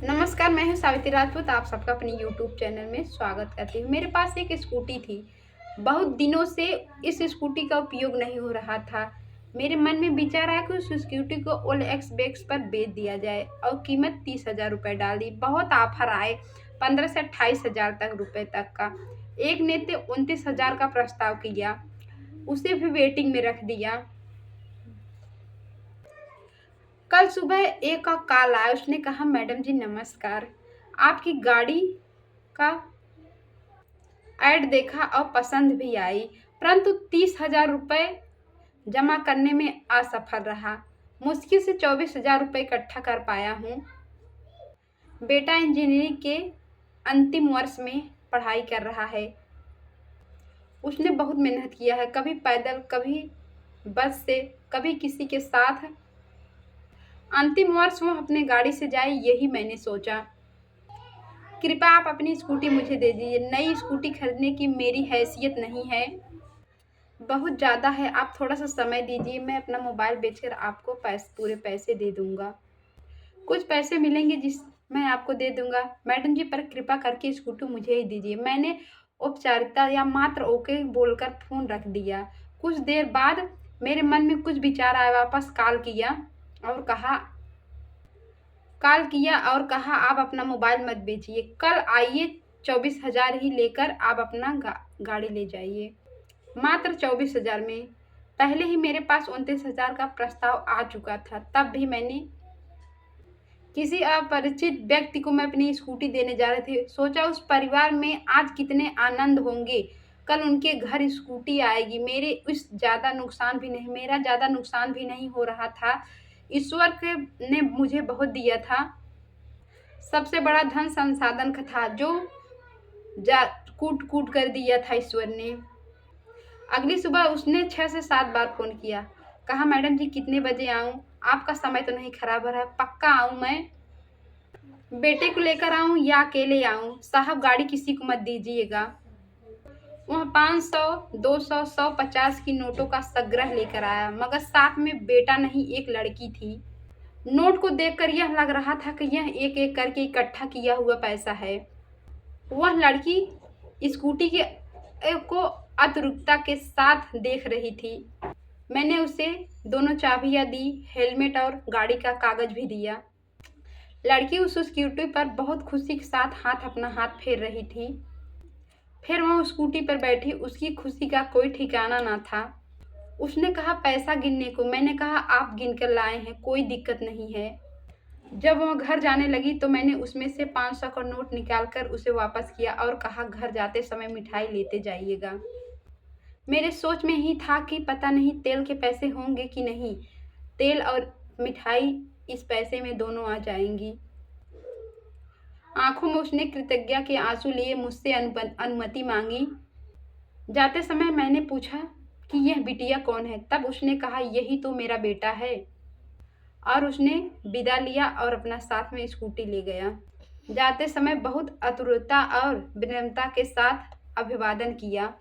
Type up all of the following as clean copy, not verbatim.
नमस्कार, मैं हूँ सावित्री राजपूत। आप सबका अपनी यूट्यूब चैनल में स्वागत करती हूँ। मेरे पास एक स्कूटी थी। बहुत दिनों से इस स्कूटी का उपयोग नहीं हो रहा था। मेरे मन में विचार आया कि उस स्कूटी को OLX बेक्स पर बेच दिया जाए और कीमत 30,000 रुपये डाल दी। बहुत ऑफर आए, 15 से 28,000 तक रुपये तक का। एक ने तो 29,000 का प्रस्ताव किया, उसे भी वेटिंग में रख दिया। कल सुबह एक का कॉल आया। उसने कहा, मैडम जी नमस्कार, आपकी गाड़ी का ऐड देखा और पसंद भी आई, परंतु 30,000 रुपये जमा करने में असफल रहा। मुश्किल से 24,000 रुपये इकट्ठा कर पाया हूँ। बेटा इंजीनियरिंग के अंतिम वर्ष में पढ़ाई कर रहा है। उसने बहुत मेहनत किया है, कभी पैदल, कभी बस से, कभी किसी के साथ। अंतिम वर्ष वो अपने गाड़ी से जाए, यही मैंने सोचा। कृपया आप अपनी स्कूटी मुझे दे दीजिए। नई स्कूटी खरीदने की मेरी हैसियत नहीं है, बहुत ज़्यादा है। आप थोड़ा सा समय दीजिए, मैं अपना मोबाइल बेचकर आपको पूरे पैसे दे दूंगा। कुछ पैसे मिलेंगे जिस मैं आपको दे दूंगा। मैडम जी, पर कृपा करके स्कूटी मुझे ही दीजिए। मैंने औपचारिकता या मात्र ओके बोलकर फ़ोन रख दिया। कुछ देर बाद मेरे मन में कुछ विचार आया। वापस कॉल किया और कहा आप अपना मोबाइल मत बेचिए, कल आइए, 24,000 ही लेकर आप अपना गाड़ी ले जाइए। मात्र 24,000 में। पहले ही मेरे पास 29,000 का प्रस्ताव आ चुका था। तब भी मैंने किसी अपरिचित व्यक्ति को मैं अपनी स्कूटी देने जा रहे थे। सोचा उस परिवार में आज कितने आनंद होंगे। कल उनके घर स्कूटी आएगी। मेरा ज़्यादा नुकसान भी नहीं हो रहा था। ईश्वर ने मुझे बहुत दिया था। सबसे बड़ा धन संसाधन का था जो कूट कूट कर दिया था ईश्वर ने। अगली सुबह उसने 6 से 7 बार फ़ोन किया। कहा, मैडम जी कितने बजे आऊँ? आपका समय तो नहीं खराब हो रहा है? पक्का आऊँ मैं? बेटे को लेकर आऊँ या अकेले आऊँ? साहब गाड़ी किसी को मत दीजिएगा। वह 500, 200, 100, 50 की नोटों का संग्रह लेकर आया, मगर साथ में बेटा नहीं, एक लड़की थी। नोट को देखकर यह लग रहा था कि यह एक एक करके इकट्ठा किया हुआ पैसा है। वह लड़की स्कूटी को आतुरता के साथ देख रही थी। मैंने उसे दोनों चाबियां दी, हेलमेट और गाड़ी का कागज भी दिया। लड़की उस स्कूटी पर बहुत खुशी के साथ अपना हाथ फेर रही थी। फिर वह स्कूटी पर बैठी। उसकी खुशी का कोई ठिकाना ना था। उसने कहा, पैसा गिनने को। मैंने कहा, आप गिन कर लाए हैं, कोई दिक्कत नहीं है। जब वह घर जाने लगी तो मैंने उसमें से 500 का नोट निकालकर उसे वापस किया और कहा, घर जाते समय मिठाई लेते जाइएगा। मेरे सोच में ही था कि पता नहीं तेल के पैसे होंगे कि नहीं। तेल और मिठाई इस पैसे में दोनों आ जाएंगी। आंखों में उसने कृतज्ञता के आंसू लिए मुझसे अनुमति मांगी। जाते समय मैंने पूछा कि यह बिटिया कौन है? तब उसने कहा, यही तो मेरा बेटा है। और उसने विदा लिया और अपना साथ में स्कूटी ले गया। जाते समय बहुत आतुरता और विनम्रता के साथ अभिवादन किया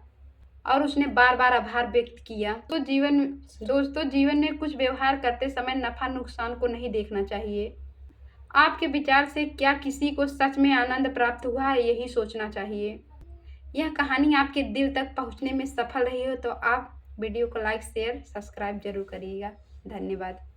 और उसने बार बार आभार व्यक्त किया। तो दोस्तों, जीवन में कुछ व्यवहार करते समय नफा नुकसान को नहीं देखना चाहिए। आपके विचार से क्या किसी को सच में आनंद प्राप्त हुआ है, यही सोचना चाहिए। यह कहानी आपके दिल तक पहुंचने में सफल रही हो तो आप वीडियो को लाइक, शेयर, सब्सक्राइब जरूर करिएगा। धन्यवाद।